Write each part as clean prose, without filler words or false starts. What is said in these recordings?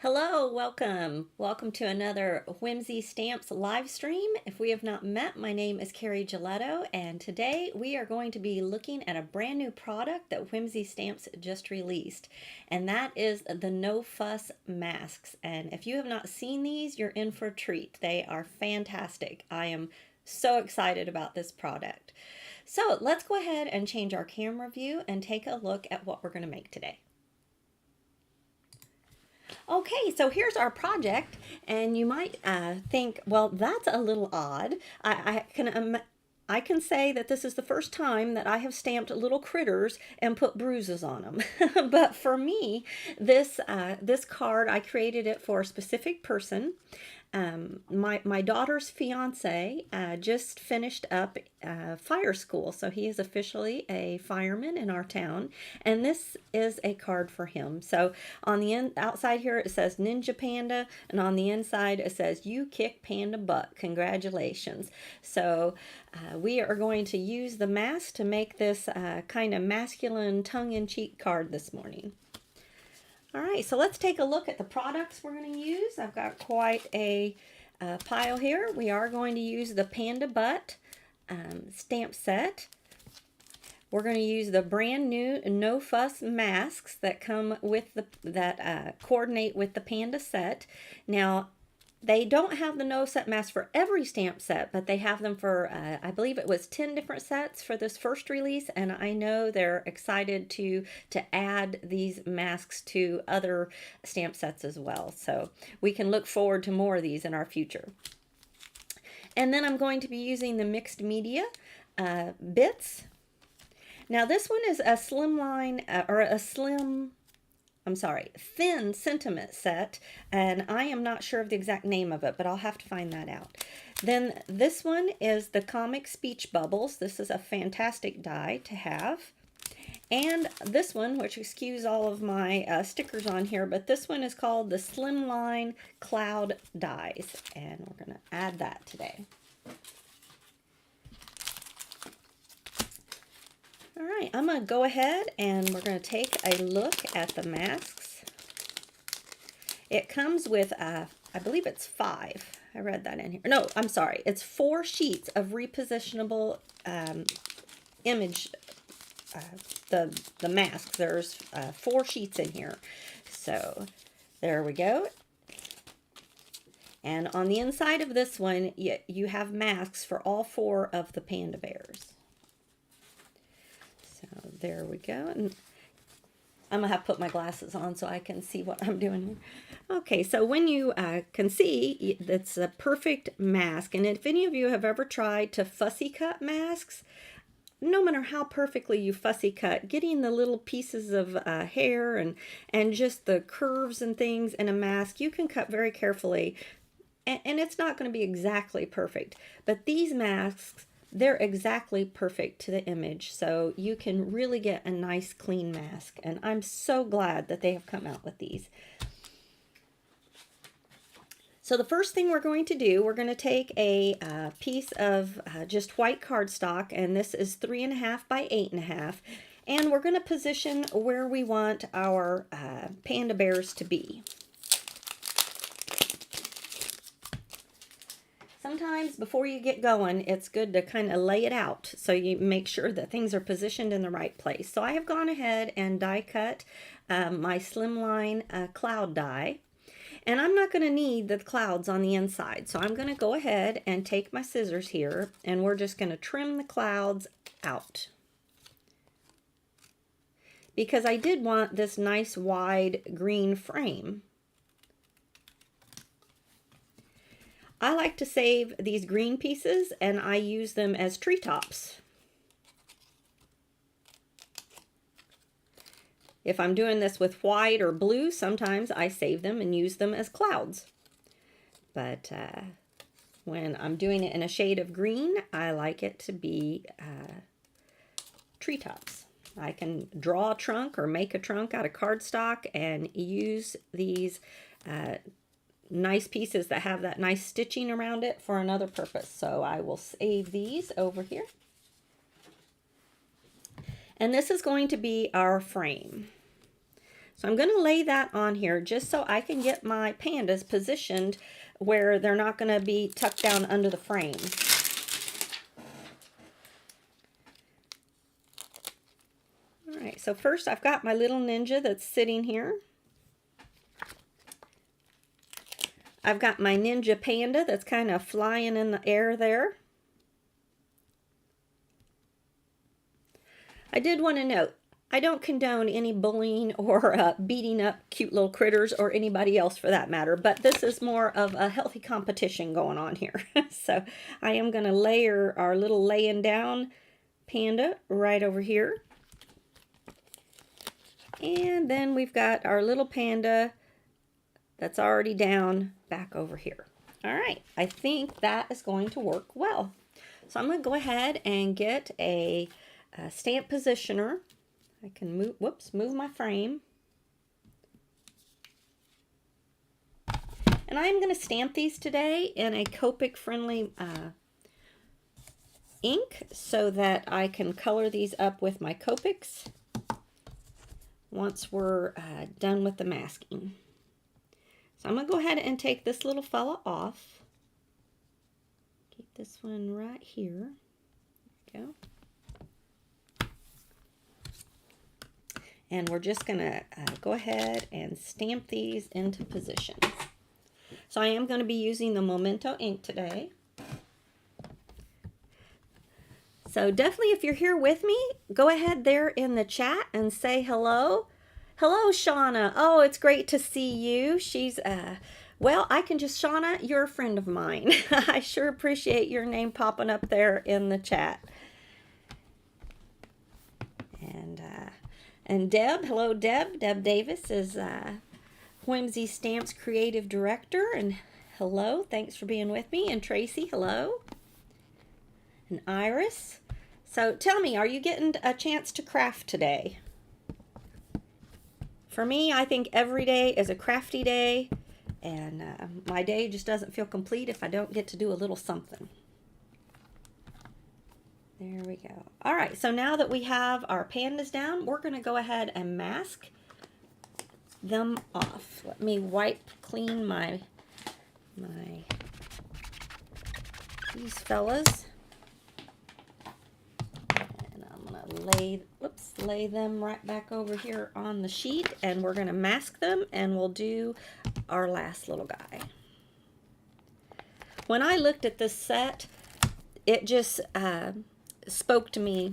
Hello, welcome to another Whimsy Stamps live stream. If we have not met, my name is Carrie Gilletto, and today we are going to be looking at a brand new product that Whimsy Stamps just released, and that is the No Fuss masks. And if you have not seen these, you're in for a treat. They are fantastic. I am so excited about this product. So let's go ahead and change our camera view and take a look at what we're going to make today. Okay, so here's our project, and you might think, well, that's a little odd. I can say that this is the first time that I have stamped little critters and put bruises on them. But for me, this card, I created it for a specific person. My daughter's fiance just finished up fire school, so he is officially a fireman in our town, and this is a card for him. So on the outside here it says Ninja Panda, and on the inside it says "You kick Panda butt, congratulations." So we are going to use the mask to make this kind of masculine tongue-in-cheek card this morning. All right, so let's take a look at the products we're going to use. I've got quite a pile here. We are going to use the Panda Butt stamp set. We're going to use the brand new No Fuss masks that come with coordinate with the Panda set. Now, they don't have the No Set mask for every stamp set, but they have them for, I believe it was 10 different sets for this first release, and I know they're excited to add these masks to other stamp sets as well. So we can look forward to more of these in our future. And then I'm going to be using the mixed media bits. Now this one is a slimline, thin sentiment set, and I am not sure of the exact name of it, but I'll have to find that out. Then this one is the comic speech bubbles. This is a fantastic die to have. And this one, which excuse all of my stickers on here, but this one is called the Slimline Cloud Dies, and we're going to add that today. All right, I'm going to go ahead and we're going to take a look at the masks. It comes with, I believe it's 5. I read that in here. No, I'm sorry. It's 4 sheets of repositionable image, the masks. There's 4 sheets in here. So there we go. And on the inside of this one, you have masks for all 4 of the panda bears. So there we go. And I'm going to have to put my glasses on so I can see what I'm doing here. Okay, so when you can see, it's a perfect mask. And if any of you have ever tried to fussy cut masks, no matter how perfectly you fussy cut, getting the little pieces of hair and just the curves and things in a mask, you can cut very carefully. And it's not going to be exactly perfect. But these masks, they're exactly perfect to the image, so you can really get a nice clean mask, and I'm so glad that they have come out with these. So the first thing we're going to do, we're going to take a piece of just white cardstock, and this is 3.5 by 8.5, and we're going to position where we want our panda bears to be. Sometimes before you get going, it's good to kind of lay it out so you make sure that things are positioned in the right place. So I have gone ahead and die cut my Slimline cloud die. And I'm not going to need the clouds on the inside. So I'm going to go ahead and take my scissors here, and we're just going to trim the clouds out. Because I did want this nice wide green frame. I like to save these green pieces, and I use them as treetops. If I'm doing this with white or blue, sometimes I save them and use them as clouds. But when I'm doing it in a shade of green, I like it to be treetops. I can draw a trunk or make a trunk out of cardstock and use these nice pieces that have that nice stitching around it for another purpose. So I will save these over here. And this is going to be our frame. So I'm going to lay that on here just so I can get my pandas positioned where they're not going to be tucked down under the frame. All right, so first I've got my little ninja that's sitting here. I've got my ninja panda that's kind of flying in the air there. I did want to note, I don't condone any bullying or beating up cute little critters or anybody else for that matter, but this is more of a healthy competition going on here. So I am going to layer our little laying down panda right over here. And then we've got our little panda that's already down back over here. All right, I think that is going to work well. So I'm going to go ahead and get a stamp positioner. I can move my frame. And I'm going to stamp these today in a Copic friendly ink so that I can color these up with my Copics once we're done with the masking. So I'm going to go ahead and take this little fella off. Keep this one right here. There we go. And we're just going to go ahead and stamp these into position. So I am going to be using the Memento ink today. So definitely if you're here with me, go ahead there in the chat and say hello. Hello, Shauna. Oh, it's great to see you. She's, well, I can just, Shauna, you're a friend of mine. I sure appreciate your name popping up there in the chat. And Deb, hello Deb. Deb Davis is Whimsy Stamps Creative Director. And hello, thanks for being with me. And Tracy, hello. And Iris. So tell me, are you getting a chance to craft today? For me, I think every day is a crafty day. And my day just doesn't feel complete if I don't get to do a little something. There we go. All right, so now that we have our pandas down, we're going to go ahead and mask them off. Let me wipe clean these fellas. And I'm going to lay them right back over here on the sheet, and we're going to mask them, and we'll do our last little guy. When I looked at this set, it just spoke to me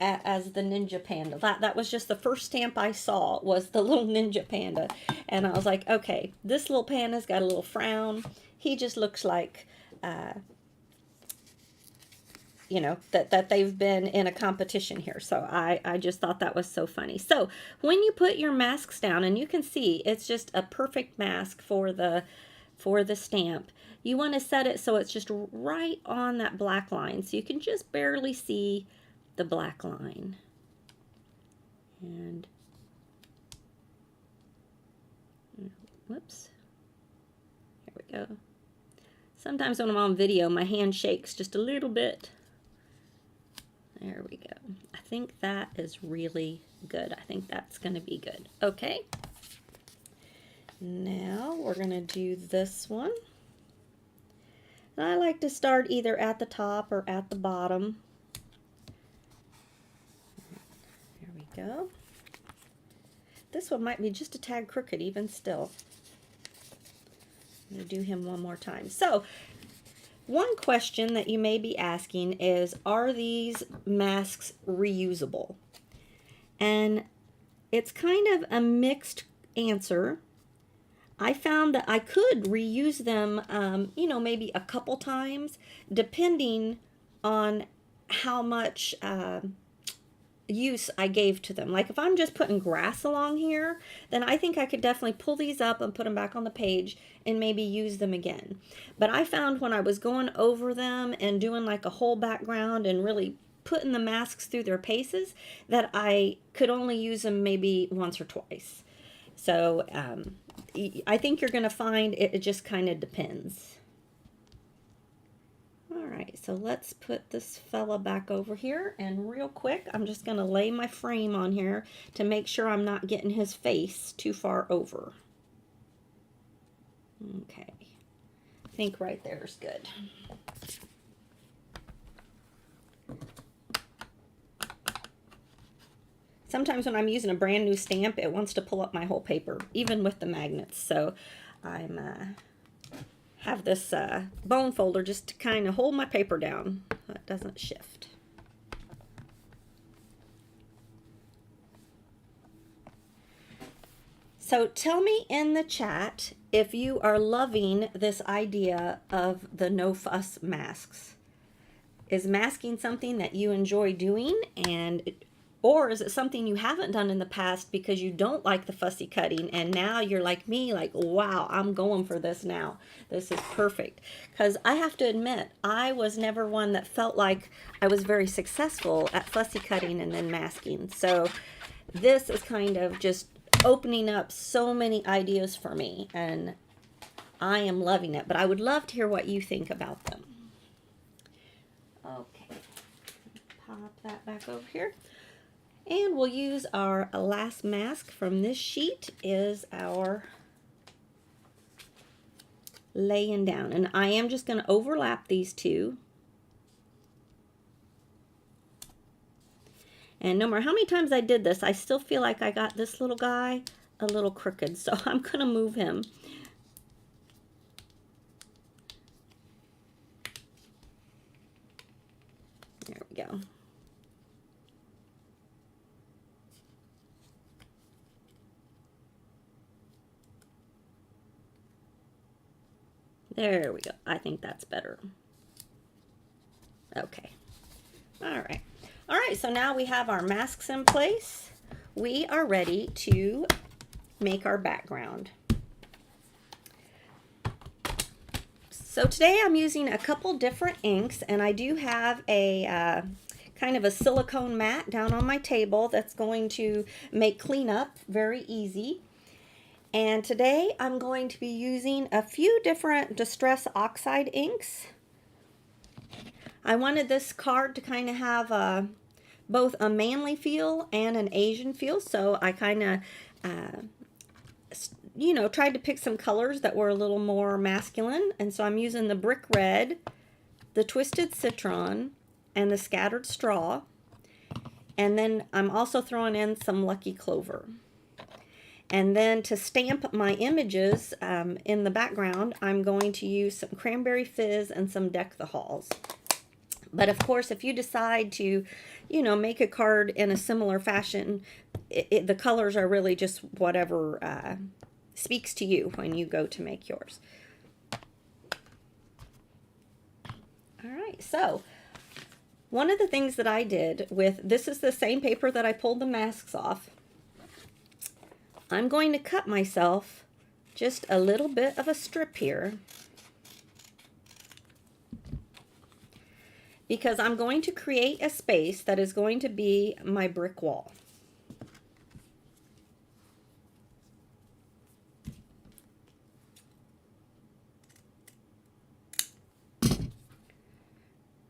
as the Ninja Panda. That was just the first stamp I saw was the little Ninja Panda. And I was like, okay, this little panda's got a little frown. He just looks like, you know, that they've been in a competition here. So I just thought that was so funny. So when you put your masks down, and you can see it's just a perfect mask for the stamp, you want to set it so it's just right on that black line, so you can just barely see the black line. And whoops, here we go. Sometimes when I'm on video, my hand shakes just a little bit. There we go. I think that is really good. I think that's going to be good. Okay. Now we're going to do this one. And I like to start either at the top or at the bottom. There we go. This one might be just a tad crooked even still. I'm going to do him one more time. So, one question that you may be asking is, are these masks reusable? And it's kind of a mixed answer. I found that I could reuse them, you know, maybe a couple times, depending on how much use I gave to them. Like if I'm just putting grass along here, then I think I could definitely pull these up and put them back on the page and maybe use them again. But I found when I was going over them and doing like a whole background and really putting the masks through their paces, that I could only use them maybe once or twice. So I think you're going to find it just kind of depends. All right. right, so let's put this fella back over here, and real quick, I'm just going to lay my frame on here to make sure I'm not getting his face too far over. Okay, I think right there is good. Sometimes when I'm using a brand new stamp, it wants to pull up my whole paper, even with the magnets. So I'm have this bone folder just to kind of hold my paper down so it doesn't shift. So tell me in the chat if you are loving this idea of the no fuss masks. Is masking something that you enjoy doing, or is it something you haven't done in the past because you don't like the fussy cutting, and now you're like me, like, wow, I'm going for this now. This is perfect. Because I have to admit, I was never one that felt like I was very successful at fussy cutting and then masking. So this is kind of just opening up so many ideas for me, and I am loving it. But I would love to hear what you think about them. Okay, pop that back over here. And we'll use our last mask from this sheet is our laying down. And I am just going to overlap these two. And no matter how many times I did this, I still feel like I got this little guy a little crooked. So I'm going to move him. There we go. There we go. I think that's better. Okay. All right. All right, so now we have our masks in place. We are ready to make our background. So today I'm using a couple different inks, and I do have a kind of a silicone mat down on my table that's going to make cleanup very easy. And today I'm going to be using a few different Distress Oxide inks. I wanted this card to kind of have both a manly feel and an Asian feel, so I kind of, you know, tried to pick some colors that were a little more masculine. And so I'm using the Brick Red, the Twisted Citron, and the Scattered Straw. And then I'm also throwing in some Lucky Clover. And then to stamp my images in the background, I'm going to use some Cranberry Fizz and some Deck the Halls. But of course, if you decide to, you know, make a card in a similar fashion, the colors are really just whatever speaks to you when you go to make yours. All right, so one of the things that I did with, this is the same paper that I pulled the masks off. I'm going to cut myself just a little bit of a strip here, because I'm going to create a space that is going to be my brick wall.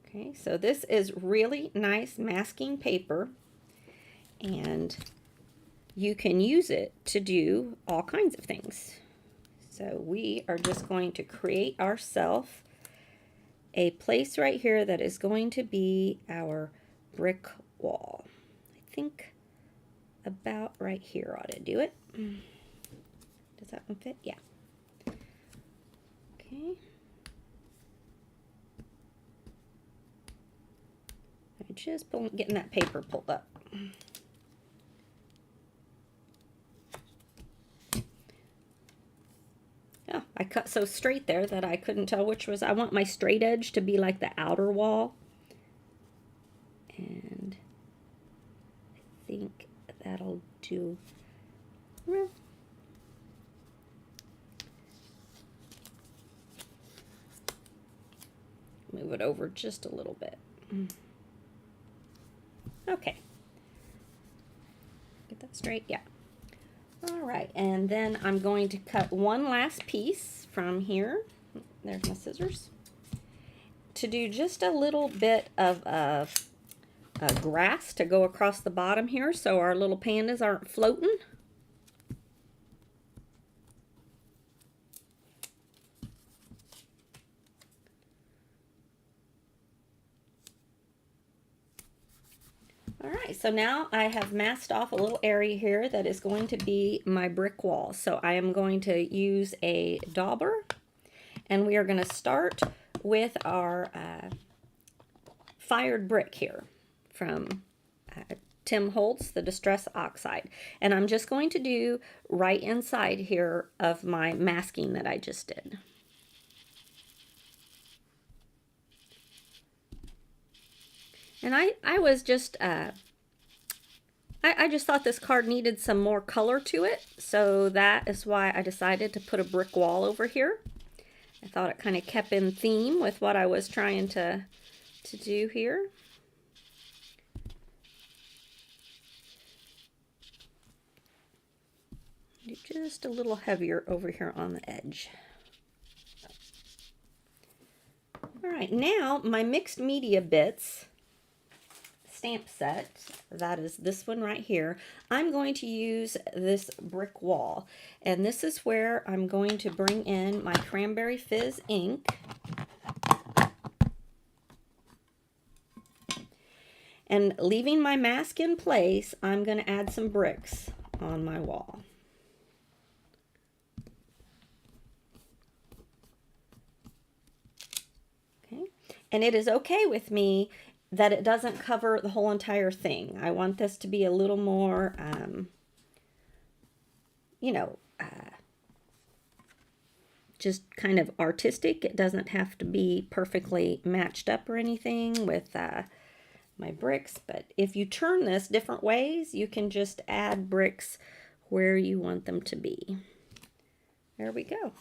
Okay, so this is really nice masking paper, and you can use it to do all kinds of things. So we are just going to create ourselves a place right here that is going to be our brick wall. I think about right here ought to do it. Does that one fit? Yeah. Okay. I'm just getting that paper pulled up. Oh, I cut so straight there that I couldn't tell which was. I want my straight edge to be like the outer wall. And I think that'll do. Well, move it over just a little bit. Okay. Get that straight? Yeah. All right, and then I'm going to cut one last piece from here. There's my scissors. to do just a little bit of grass to go across the bottom here so our little pandas aren't floating. All right, so now I have masked off a little area here that is going to be my brick wall. So I am going to use a dauber, and we are going to start with our fired brick here from Tim Holtz, the Distress Oxide. And I'm just going to do right inside here of my masking that I just did. And I was just, I just thought this card needed some more color to it. So that is why I decided to put a brick wall over here. I thought it kind of kept in theme with what I was trying to do here. Do just a little heavier over here on the edge. All right, now my mixed media bits stamp set, that is this one right here, I'm going to use this brick wall, and this is where I'm going to bring in my Cranberry Fizz ink, and leaving my mask in place, I'm going to add some bricks on my wall. Okay, and it is okay with me that it doesn't cover the whole entire thing. I want this to be a little more, you know, just kind of artistic. It doesn't have to be perfectly matched up or anything with my bricks. But if you turn this different ways, you can just add bricks where you want them to be. There we go.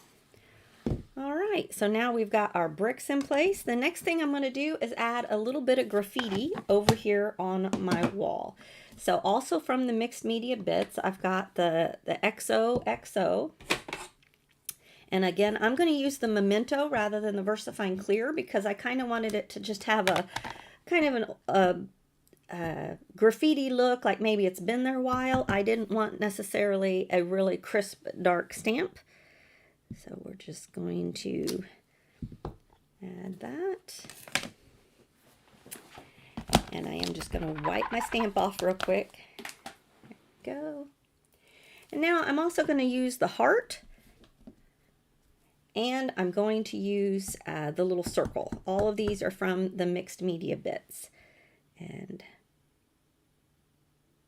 All right, so now we've got our bricks in place. The next thing I'm going to do is add a little bit of graffiti over here on my wall. So also from the mixed media bits, I've got the XOXO. And again, I'm going to use the Memento rather than the VersaFine Clear because I kind of wanted it to just have a kind of a graffiti look, like maybe it's been there a while. I didn't want necessarily a really crisp, dark stamp. So we're just going to add that. And I am just going to wipe my stamp off real quick. There we go. And now I'm also going to use the heart. And I'm going to use the little circle. All of these are from the mixed media bits. And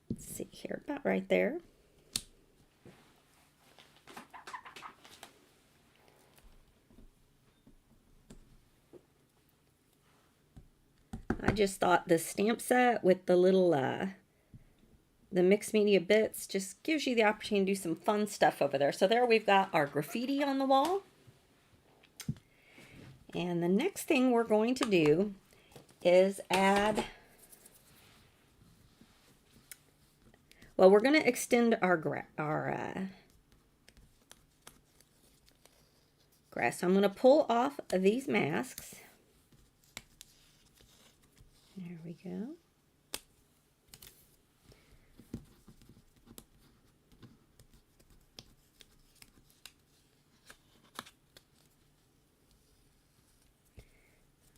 let's see here, about right there. I just thought the stamp set with the little, the mixed media bits just gives you the opportunity to do some fun stuff over there. So there we've got our graffiti on the wall. And the next thing we're going to do is add, well, we're going to extend our grass. So I'm going to pull off these masks. There we go.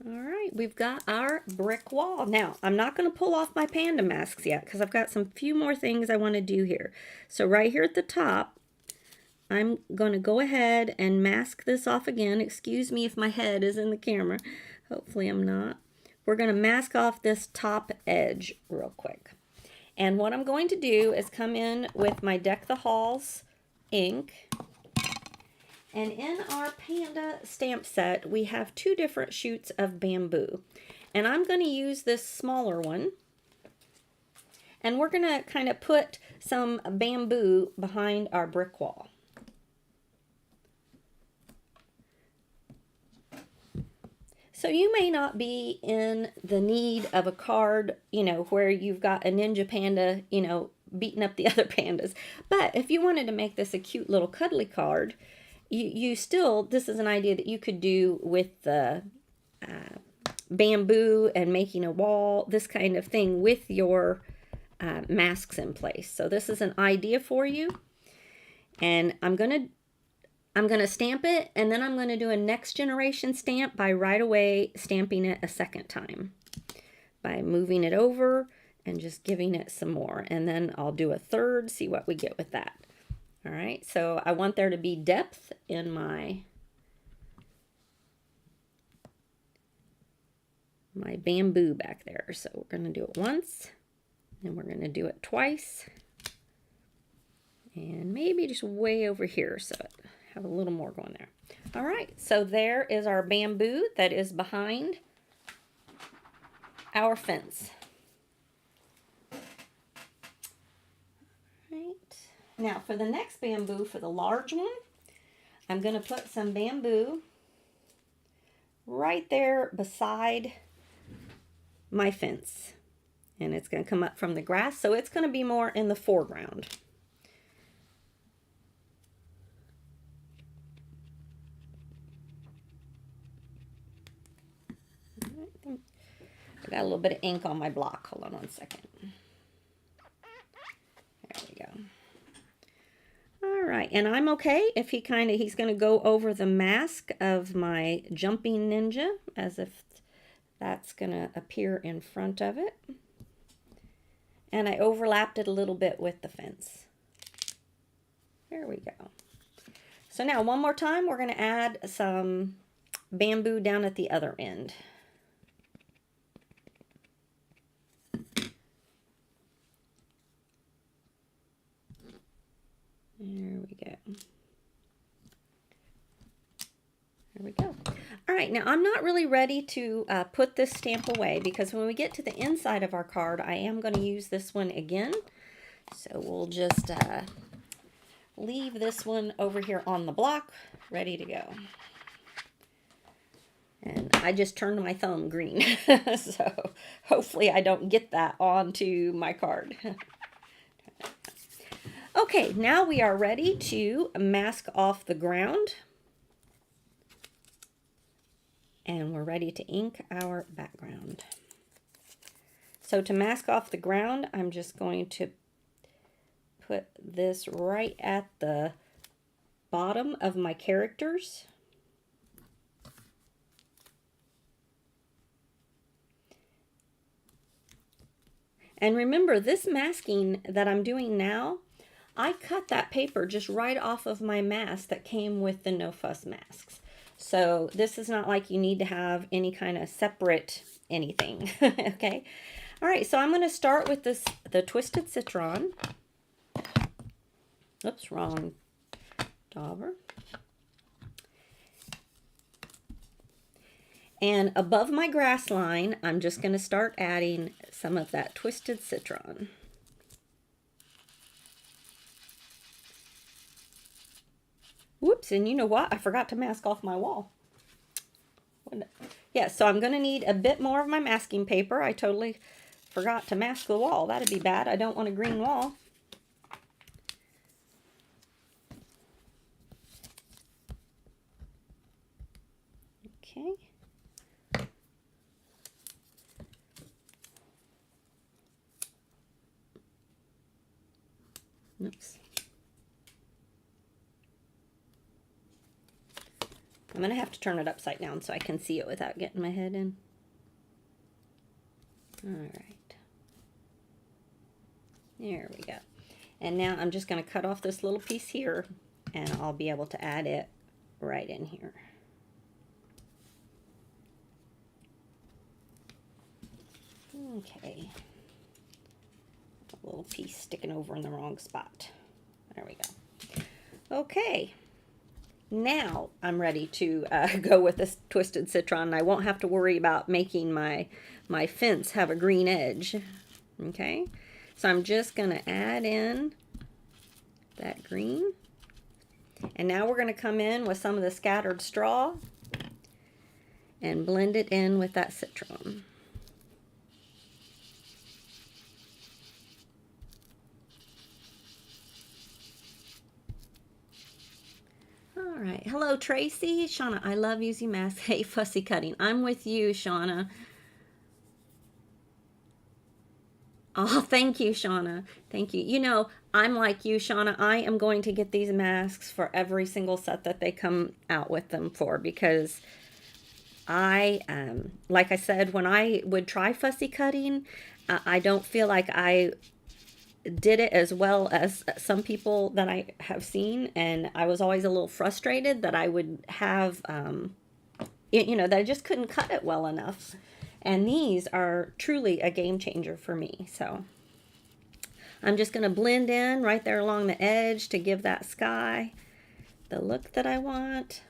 All right, we've got our brick wall. Now, I'm not going to pull off my panda masks yet because I've got some few more things I want to do here. So right here at the top, I'm going to go ahead and mask this off again. Excuse me if my head is in the camera. Hopefully I'm not. We're going to mask off this top edge real quick. And what I'm going to do is come in with my Deck the Halls ink. And in our Panda stamp set, we have two different shoots of bamboo. And I'm going to use this smaller one. And we're going to kind of put some bamboo behind our brick wall. So you may not be in the need of a card, you know, where you've got a ninja panda, you know, beating up the other pandas. But if you wanted to make this a cute little cuddly card, you still, this is an idea that you could do with the bamboo and making a wall, this kind of thing with your masks in place. So this is an idea for you. And I'm gonna stamp it, and then I'm gonna do a next generation stamp by right away stamping it a second time by moving it over and just giving it some more. And then I'll do a third, see what we get with that. All right, so I want there to be depth in my bamboo back there. So we're going to do it once, and we're going to do it twice, and maybe just way over here so it have a little more going there. All right, so there is our bamboo that is behind our fence. Now for the next bamboo, for the large one, I'm going to put some bamboo right there beside my fence. And it's going to come up from the grass, so it's going to be more in the foreground. I got a little bit of ink on my block. Hold on one second. There we go. All right, and I'm okay if he's going to go over the mask of my jumping ninja as if that's going to appear in front of it. And I overlapped it a little bit with the fence. There we go. So now one more time, we're going to add some bamboo down at the other end. There we go. There we go. All right, now I'm not really ready to put this stamp away because when we get to the inside of our card, I am going to use this one again. So we'll just leave this one over here on the block, ready to go. And I just turned my thumb green, so hopefully I don't get that onto my card. Okay, now we are ready to mask off the ground. And we're ready to ink our background. So to mask off the ground, I'm just going to put this right at the bottom of my characters. And remember, this masking that I'm doing now, I cut that paper just right off of my mask that came with the No Fuss masks. So this is not like you need to have any kind of separate anything, okay? All right, so I'm going to start with the Twisted Citron. Oops, wrong dauber. And above my grass line, I'm just going to start adding some of that Twisted Citron. Whoops, and you know what? I forgot to mask off my wall. Yeah, so I'm going to need a bit more of my masking paper. I totally forgot to mask the wall. That'd be bad. I don't want a green wall. Okay. Oops. I'm going to have to turn it upside down so I can see it without getting my head in. All right. There we go. And now I'm just going to cut off this little piece here, and I'll be able to add it right in here. Okay. A little piece sticking over in the wrong spot. There we go. Okay. Now I'm ready to go with this Twisted Citron. I won't have to worry about making my fence have a green edge. Okay, so I'm just going to add in that green. And now we're going to come in with some of the scattered straw and blend it in with that citron. All right. Hello, Tracy. Shauna, I love using masks. Hey, fussy cutting. I'm with you, Shauna. Oh, thank you, Shauna. Thank you. You know, I'm like you, Shauna. I am going to get these masks for every single set that they come out with them for, because like I said, when I would try fussy cutting, I don't feel like I did it as well as some people that I have seen, and I was always a little frustrated that I would have, you know, that I just couldn't cut it well enough. And these are truly a game changer for me. So I'm just going to blend in right there along the edge to give that sky the look that I want.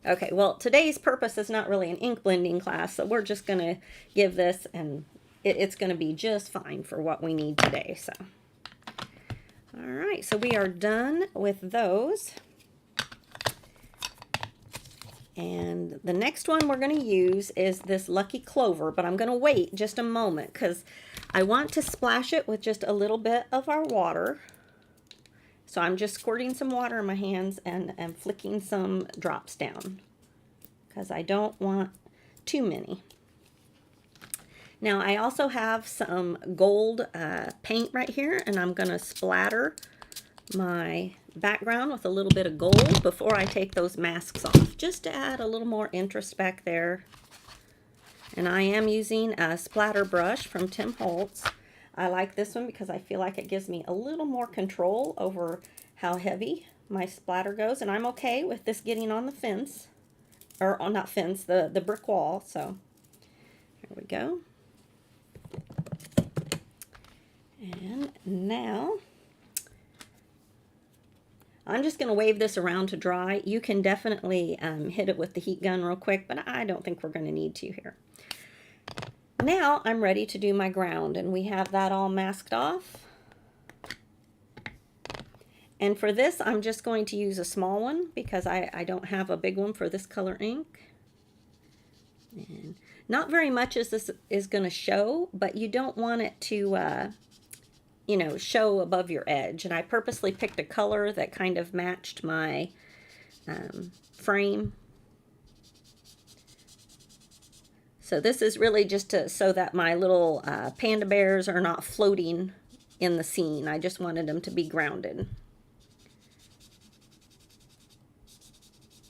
Okay, well, today's purpose is not really an ink blending class, so we're just going to give this, and it's going to be just fine for what we need today. So, all right, so we are done with those. And the next one we're going to use is this Lucky Clover, but I'm going to wait just a moment because I want to splash it with just a little bit of our water. So I'm just squirting some water in my hands and flicking some drops down because I don't want too many. Now I also have some gold paint right here, and I'm going to splatter my background with a little bit of gold before I take those masks off, just to add a little more interest back there. And I am using a splatter brush from Tim Holtz. I like this one because I feel like it gives me a little more control over how heavy my splatter goes, and I'm okay with this getting on the fence, or not fence, the brick wall. So here we go. And now I'm just going to wave this around to dry. You can definitely hit it with the heat gun real quick, but I don't think we're going to need to here. Now I'm ready to do my ground, and we have that all masked off. And for this, I'm just going to use a small one because I don't have a big one for this color ink. And not very much as this is going to show, but you don't want it to, you know, show above your edge. And I purposely picked a color that kind of matched my frame. So this is really just so that my little panda bears are not floating in the scene. I just wanted them to be grounded.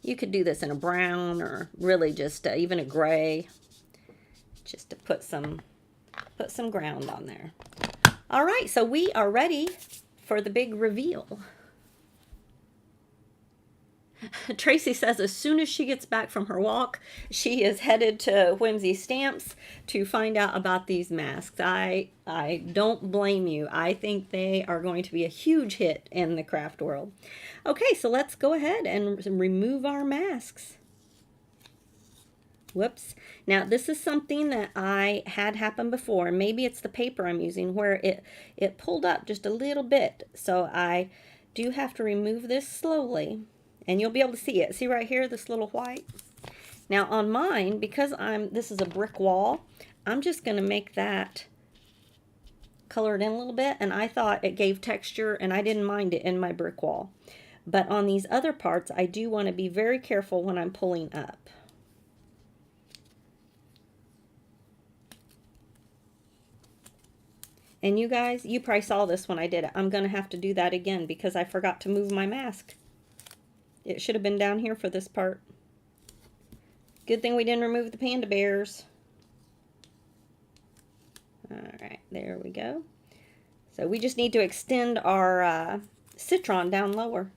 You could do this in a brown, or really just even a gray, just to put some ground on there. All right, so we are ready for the big reveal. Tracy says as soon as she gets back from her walk, she is headed to Whimsy Stamps to find out about these masks. I don't blame you. I think they are going to be a huge hit in the craft world. Okay, so let's go ahead and remove our masks. Whoops. Now this is something that I had happen before. Maybe it's the paper I'm using where it pulled up just a little bit. So I do have to remove this slowly. And you'll be able to see it. See right here, this little white? Now on mine, because this is a brick wall, I'm just going to make that colored in a little bit. And I thought it gave texture, and I didn't mind it in my brick wall. But on these other parts, I do want to be very careful when I'm pulling up. And you guys, you probably saw this when I did it. I'm going to have to do that again because I forgot to move my mask. It should have been down here for this part. Good thing we didn't remove the panda bears. Alright, there we go. So we just need to extend our citron down lower.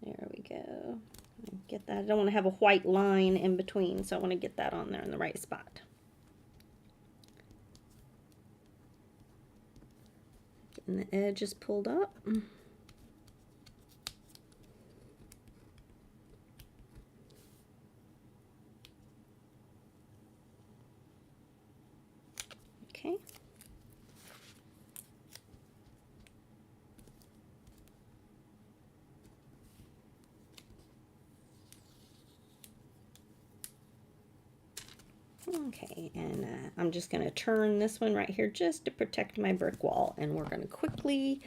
There we go. Get that. I don't want to have a white line in between, so I want to get that on there in the right spot. And the edge is pulled up. Okay. Okay, and I'm just going to turn this one right here just to protect my brick wall, and we're going to quickly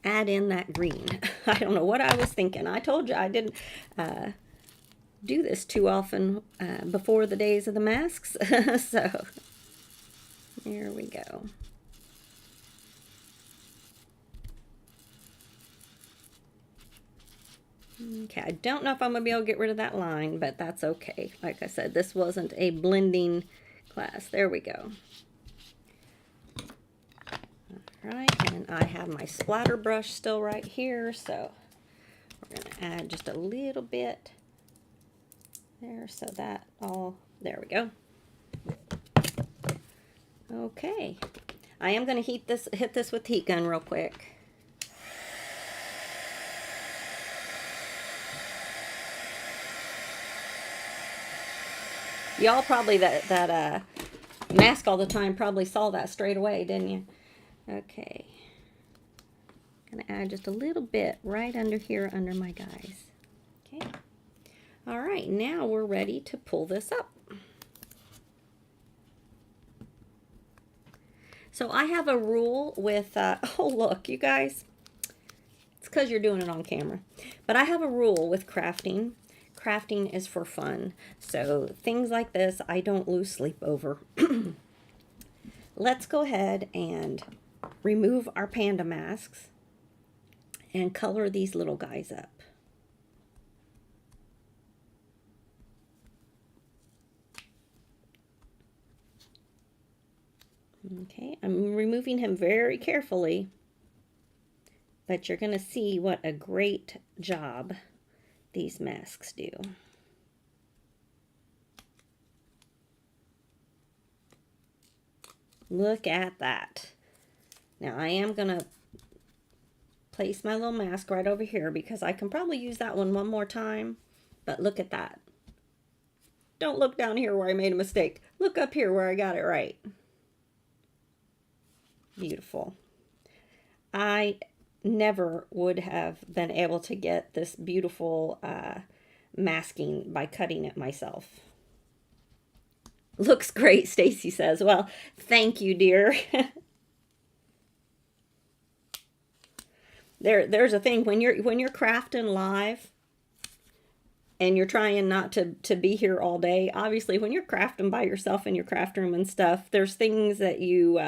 add in that green. I don't know what I was thinking. I told you I didn't do this too often before the days of the masks. So here we go. Okay, I don't know if I'm going to be able to get rid of that line, but that's okay. Like I said, this wasn't a blending class. There we go. All right, and I have my splatter brush still right here, so we're going to add just a little bit there, so that all, there we go. Okay, I am going to hit this with the heat gun real quick. Y'all probably that mask all the time probably saw that straight away, didn't you? Okay. Gonna add just a little bit right under here under my guys. Okay. All right, now we're ready to pull this up. So I have a rule with, oh look, you guys, it's because you're doing it on camera. But I have a rule with crafting. Crafting is for fun. So things like this, I don't lose sleep over. Let's go ahead and remove our panda masks and color these little guys up. Okay, I'm removing him very carefully, but you're going to see what a great job these masks do. Look at that. Now I am going to place my little mask right over here because I can probably use that one more time, but look at that. Don't look down here where I made a mistake. Look up here where I got it right. Beautiful. I never would have been able to get this beautiful masking by cutting it myself. Looks great, Stacy says. Well, thank you, dear. There's a thing when you're crafting live and you're trying not to be here all day. Obviously, when you're crafting by yourself in your craft room and stuff, there's things that you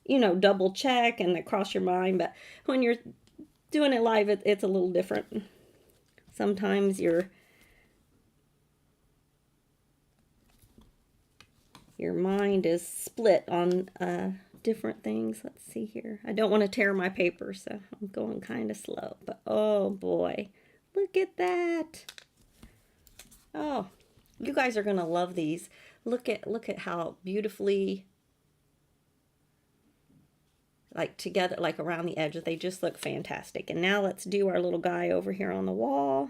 you know, double check and that cross your mind. But when you're doing it live, it's a little different. Sometimes your mind is split on different things. Let's see here. I don't want to tear my paper, so I'm going kind of slow. But oh boy, look at that. Oh, you guys are gonna love these. Look at how beautifully, like together, like around the edges, they just look fantastic. And now let's do our little guy over here on the wall.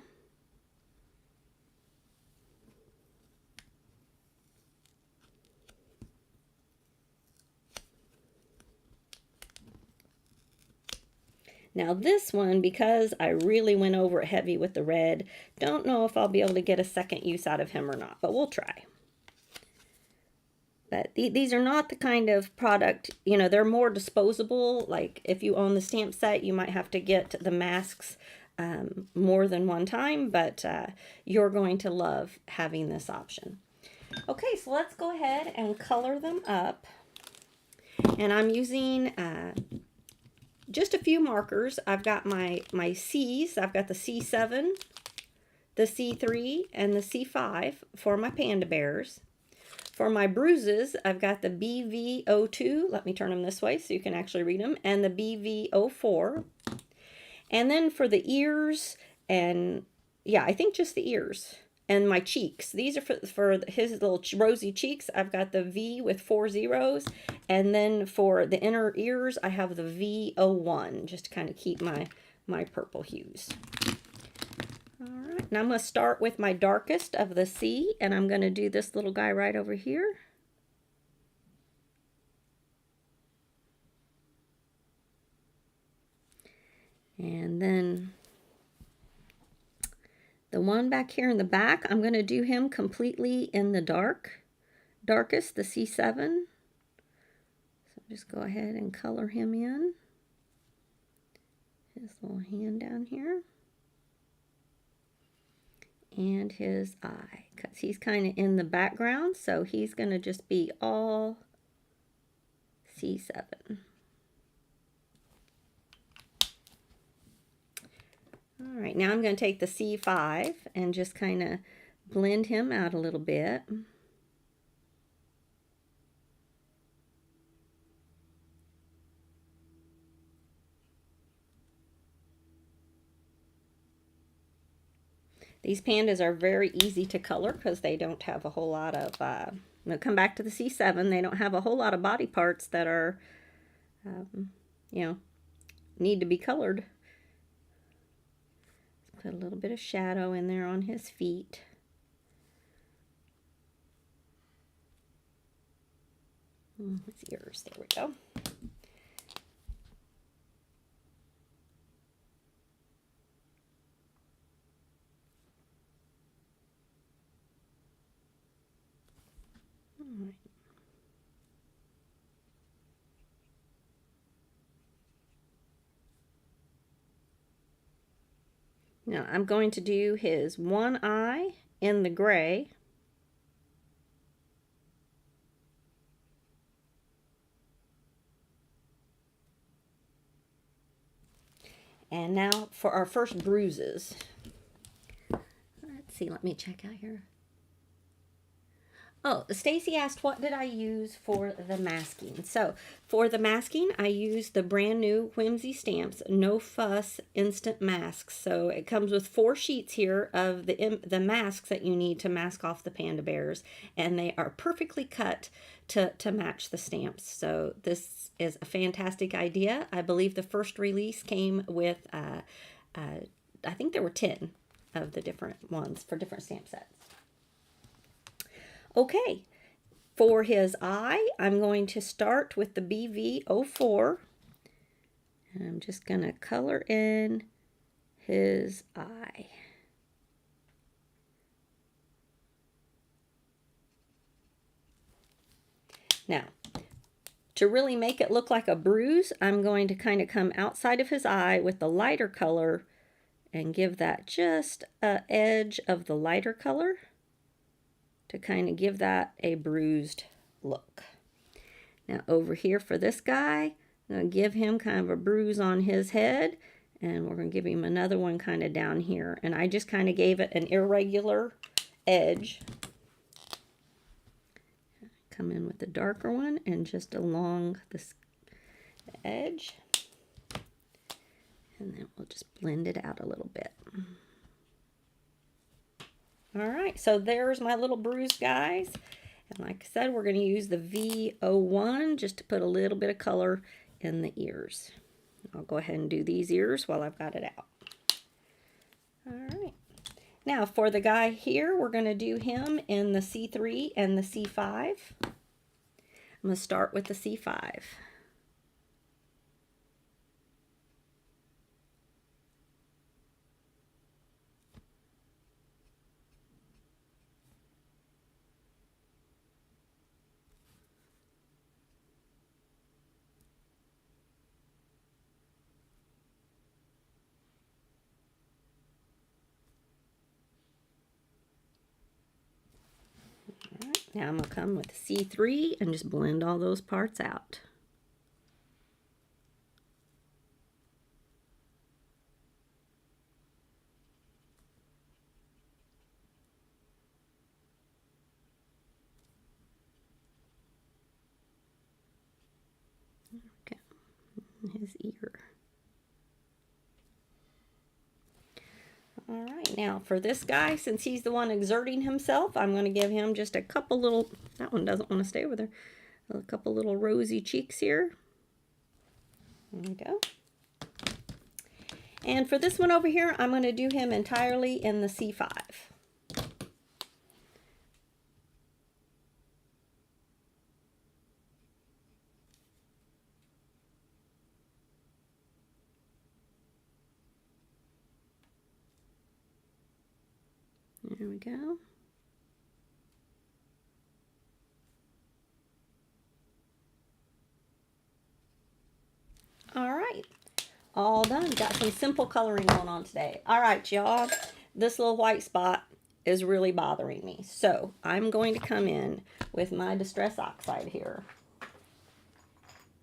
Now this one, because I really went over it heavy with the red, don't know if I'll be able to get a second use out of him or not, but we'll try. But these are not the kind of product, you know, they're more disposable. Like if you own the stamp set, you might have to get the masks more than one time, but you're going to love having this option. Okay, so let's go ahead and color them up. And I'm using just a few markers. I've got my C's. I've got the C7, the C3, and the C5 for my panda bears. For my bruises, I've got the BV02. Let me turn them this way so you can actually read them. And the BV04. And then for the ears, and yeah, I think just the ears. And my cheeks. These are for his little rosy cheeks. I've got the V with 4 zeros. And then for the inner ears, I have the V01, just to kind of keep my purple hues. All right, now I'm going to start with my darkest of the C, and I'm going to do this little guy right over here. And then the one back here in the back, I'm going to do him completely in the dark. darkest, the C7. So just go ahead and color him in. His little hand down here. And his eye, because he's kind of in the background, so he's going to just be all C7. All right, now I'm going to take the C5 and just kind of blend him out a little bit. These pandas are very easy to color because they don't have a whole lot of, come back to the C7, they don't have a whole lot of body parts that are, you know, need to be colored. Let's put a little bit of shadow in there on his feet. His ears, there we go. All right. Now I'm going to do his one eye in the gray. And now for our first bruises. Let's see, let me check out here. Oh, Stacy asked what did I use for the masking. So for the masking, I used the brand new Whimsy Stamps No Fuss Instant Masks. So it comes with 4 sheets here of the masks that you need to mask off the panda bears. And they are perfectly cut to match the stamps. So this is a fantastic idea. I believe the first release came with, I think there were 10 of the different ones for different stamp sets. Okay, for his eye, I'm going to start with the BV04. And I'm just going to color in his eye. Now, to really make it look like a bruise, I'm going to kind of come outside of his eye with the lighter color and give that just an edge of the lighter color to kind of give that a bruised look. Now over here for this guy, I'm going to give him kind of a bruise on his head, and we're going to give him another one kind of down here. And I just kind of gave it an irregular edge. Come in with the darker one and just along the edge. And then we'll just blend it out a little bit. All right, so there's my little bruise, guys. And like I said, we're going to use the V01 just to put a little bit of color in the ears. I'll go ahead and do these ears while I've got it out. All right. Now for the guy here, we're going to do him in the C3 and the C5. I'm going to start with the C5. Now I'm going to come with C3 and just blend all those parts out. Okay, his ear. All right, now for this guy, since he's the one exerting himself, I'm going to give him just a couple little, that one doesn't want to stay over there, a couple little rosy cheeks here. There we go. And for this one over here, I'm going to do him entirely in the C5. There we go. all done. Got some simple coloring going on today. All right, y'all. This little white spot is really bothering me. So I'm going to come in with my Distress Oxide here.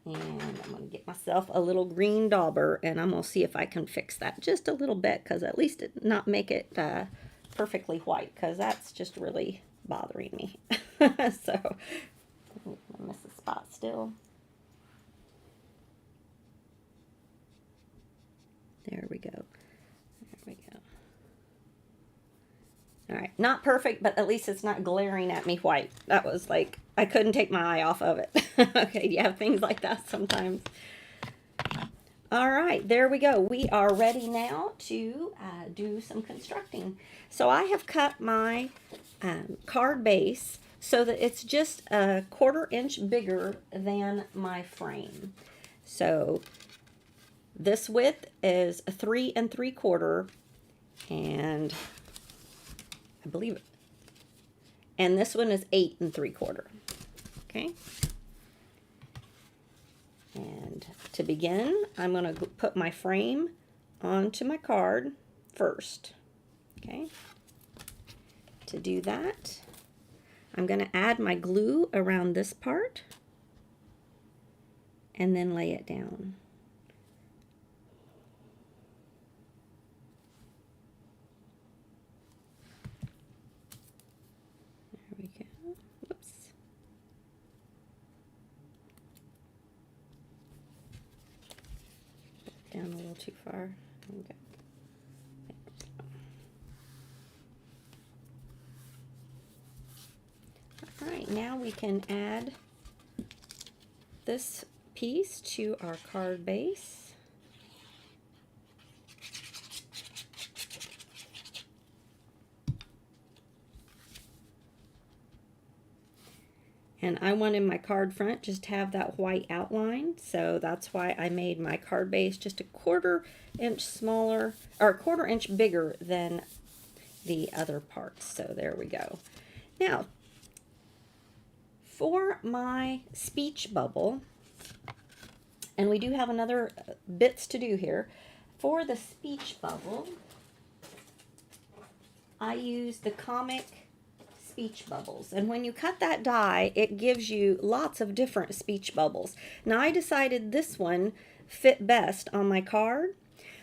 And I'm going to get myself a little green dauber, and I'm going to see if I can fix that just a little bit, because at least not make it perfectly white, because that's just really bothering me. So I miss a spot still. There we go. There we go. All right, not perfect, but at least it's not glaring at me white. That was like, I couldn't take my eye off of it. Okay, you have things like that sometimes. All right, there we go. We are ready now to do some constructing. So I have cut my card base so that it's just a 1/4 inch bigger than my frame. So this width is 3 3/4, and I believe it. And this one is 8 3/4. Okay. And to begin, I'm going to put my frame onto my card first. Okay. To do that, I'm going to add my glue around this part and then lay it down. There we go. Whoops. Down a little too far. Okay. All right, now we can add this piece to our card base. And I wanted my card front just to have that white outline, so that's why I made my card base just a 1/4 inch smaller, or a 1/4 inch bigger than the other parts. So there we go. Now, for my speech bubble, and we do have another bits to do here. For the speech bubble, I use the comic speech bubbles, and when you cut that die, it gives you lots of different speech bubbles. Now I decided this one fit best on my card,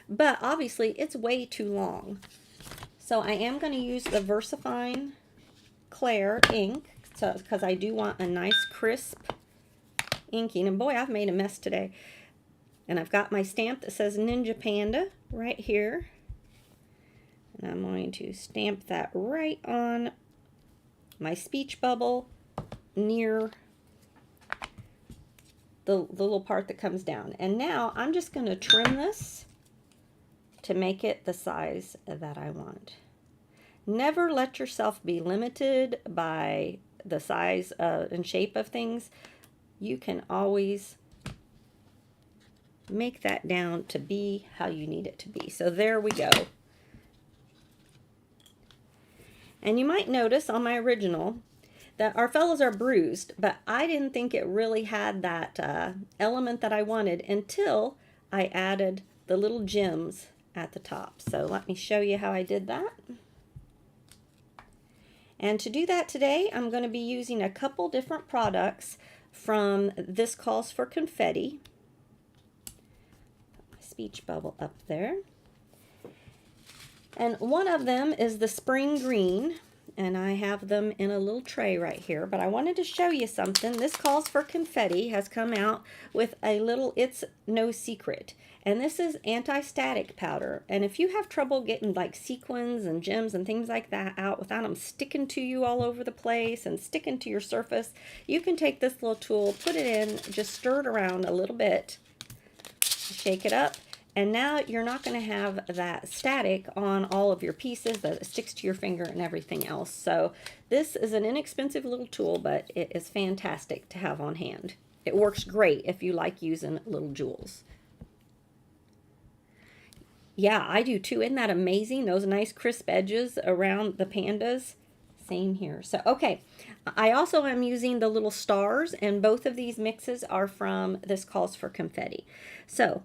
but obviously it's way too long, so I am going to use the VersaFine Clair ink, so because I do want a nice crisp inking. And boy, I've made a mess today. And I've got my stamp that says Ninja Panda right here, and I'm going to stamp that right on my speech bubble near the little part that comes down. And now I'm just going to trim this to make it the size that I want. Never let yourself be limited by the size and shape of things. You can always make that down to be how you need it to be. So there we go. And you might notice on my original that our fellows are bruised, but I didn't think it really had that element that I wanted until I added the little gems at the top. So let me show you how I did that. And to do that today, I'm going to be using a couple different products from This Calls for Confetti. Put my speech bubble up there. And one of them is the Spring Green, and I have them in a little tray right here. But I wanted to show you something. This Calls for Confetti has come out with a little It's No Secret. And this is anti-static powder. And if you have trouble getting like sequins and gems and things like that out without them sticking to you all over the place and sticking to your surface, you can take this little tool, put it in, just stir it around a little bit, shake it up, and now you're not going to have that static on all of your pieces that sticks to your finger and everything else. So this is an inexpensive little tool, but it is fantastic to have on hand. It works great if you like using little jewels. Yeah, I do too. Isn't that amazing? Those nice crisp edges around the pandas. Same here. So, okay. I also am using the little stars, and both of these mixes are from This Calls for Confetti. So,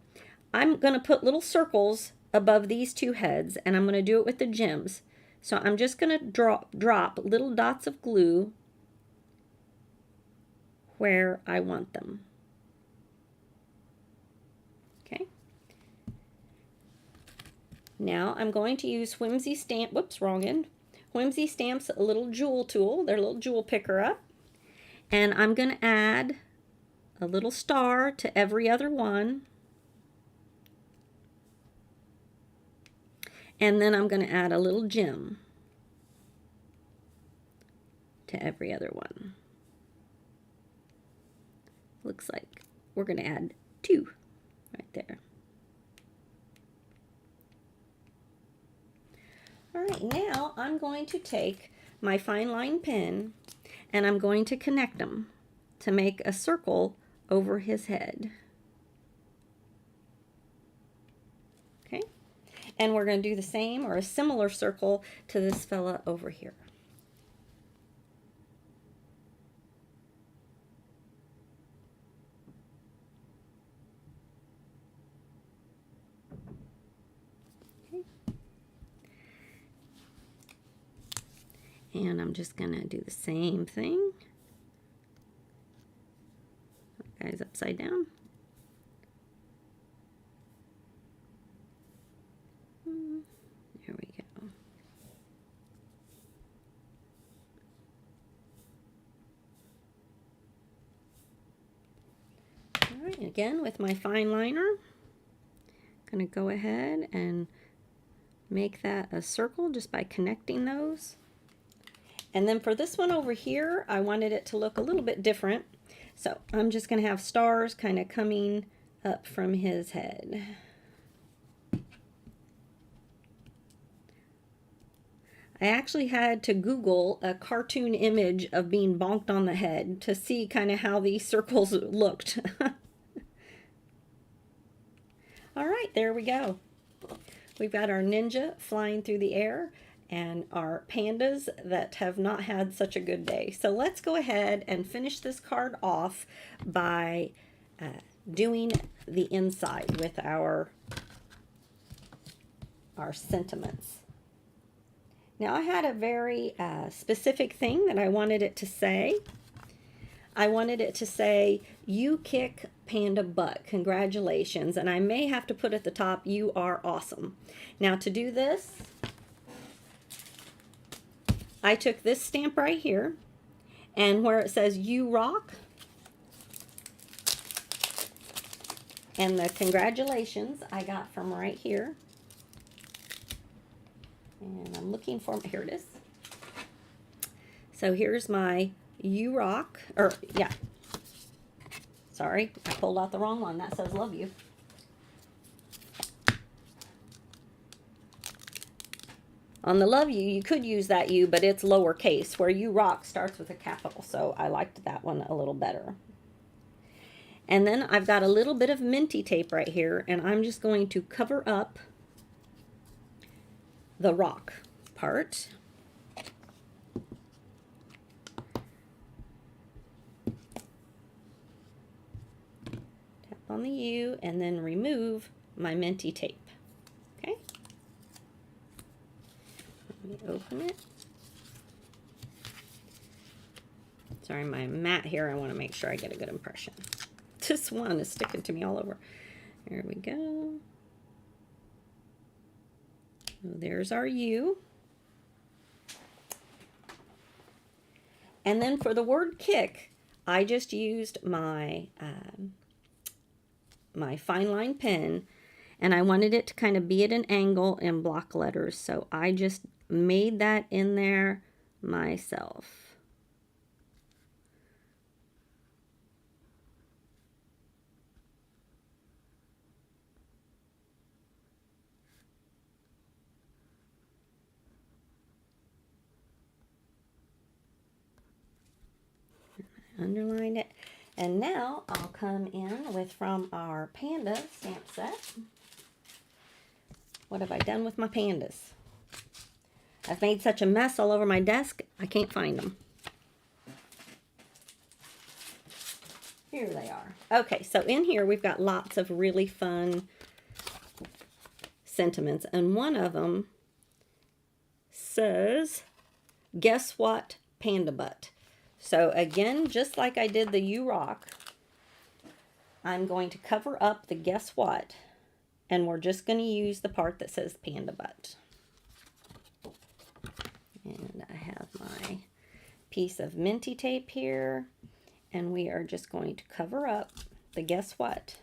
I'm going to put little circles above these two heads, and I'm going to do it with the gems. So I'm just going to drop little dots of glue where I want them. Okay. Now I'm going to use Whimsy stamp, whoops, wrong end. Whimsy Stamp's a little jewel tool, their little jewel picker up. And I'm going to add a little star to every other one. And then I'm going to add a little gem to every other one. Looks like we're going to add 2 right there. All right, now I'm going to take my fine line pen and I'm going to connect them to make a circle over his head. Okay, and we're going to do the same or a similar circle to this fella over here. And I'm just going to do the same thing. Guys, upside down. There we go. All right, again with my fine liner, I'm going to go ahead and make that a circle just by connecting those. And then for this one over here, I wanted it to look a little bit different. So I'm just going to have stars kind of coming up from his head. I actually had to Google a cartoon image of being bonked on the head to see kind of how these circles looked. All right, there we go. We've got our ninja flying through the air and our pandas that have not had such a good day. So let's go ahead and finish this card off by doing the inside with our sentiments. Now I had a very specific thing that I wanted it to say. I wanted it to say, "You kick Panda butt, congratulations." And I may have to put at the top, "You are awesome." Now to do this, I took this stamp right here, and where it says "You rock," and the congratulations I got from right here. And I'm looking for, here it is. So here's my "You rock," or yeah. Sorry, I pulled out the wrong one. That says "Love you." On the "Love you," you could use that "you," but it's lowercase, where "You rock" starts with a capital, so I liked that one a little better. And then I've got a little bit of minty tape right here, and I'm just going to cover up the rock part. Tap on the "U" and then remove my minty tape. Okay. Let me open it. Sorry, my mat here, I want to make sure I get a good impression. This one is sticking to me all over. There we go. So there's our "U." And then for the word "kick," I just used my my fine line pen, and I wanted it to kind of be at an angle in block letters, so I just made that in there myself. Underlined it. And now I'll come in with, from our Panda stamp set. What have I done with my pandas? I've made such a mess all over my desk, I can't find them. Here they are. Okay, so in here we've got lots of really fun sentiments, and one of them says, "Guess what, Panda Butt." So again, just like I did the "You Rock," I'm going to cover up the "Guess what," and we're just going to use the part that says Panda Butt. And I have my piece of minty tape here, and we are just going to cover up the "Guess what."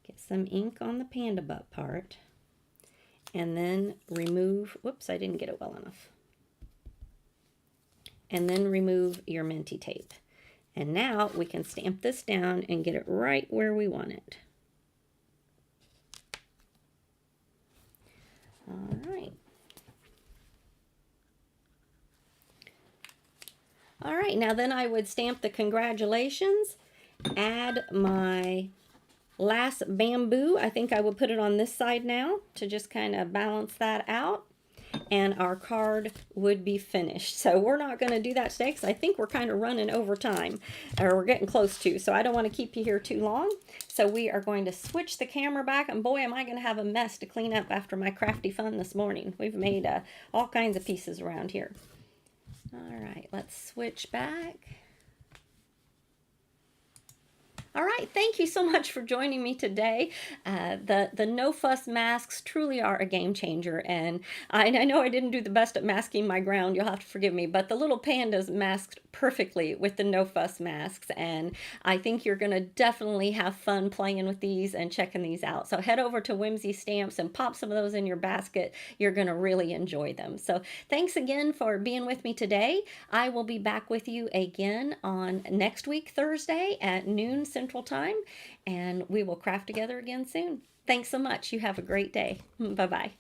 Get some ink on the Panda Butt part, and then remove, whoops, I didn't get it well enough. And then remove your minty tape. And now we can stamp this down and get it right where we want it. All right. All right, now then I would stamp the congratulations, add my last bamboo. I think I will put it on this side now to just kind of balance that out, and our card would be finished. So we're not going to do that today because I think we're kind of running over time, or we're getting close to, so I don't want to keep you here too long. So we are going to switch the camera back, and boy, am I going to have a mess to clean up after my crafty fun this morning. We've made all kinds of pieces around here. All right, let's switch back. All right, thank you so much for joining me today. The no fuss masks truly are a game changer, and I know I didn't do the best at masking my ground, you'll have to forgive me, but the little pandas masked perfectly with the no fuss masks, and I think you're going to definitely have fun playing with these and checking these out. So head over to Whimsy Stamps and pop some of those in your basket. You're going to really enjoy them. So thanks again for being with me today. I will be back with you again on next week, Thursday at noon Central Time, and we will craft together again soon. Thanks so much. You have a great day. Bye-bye.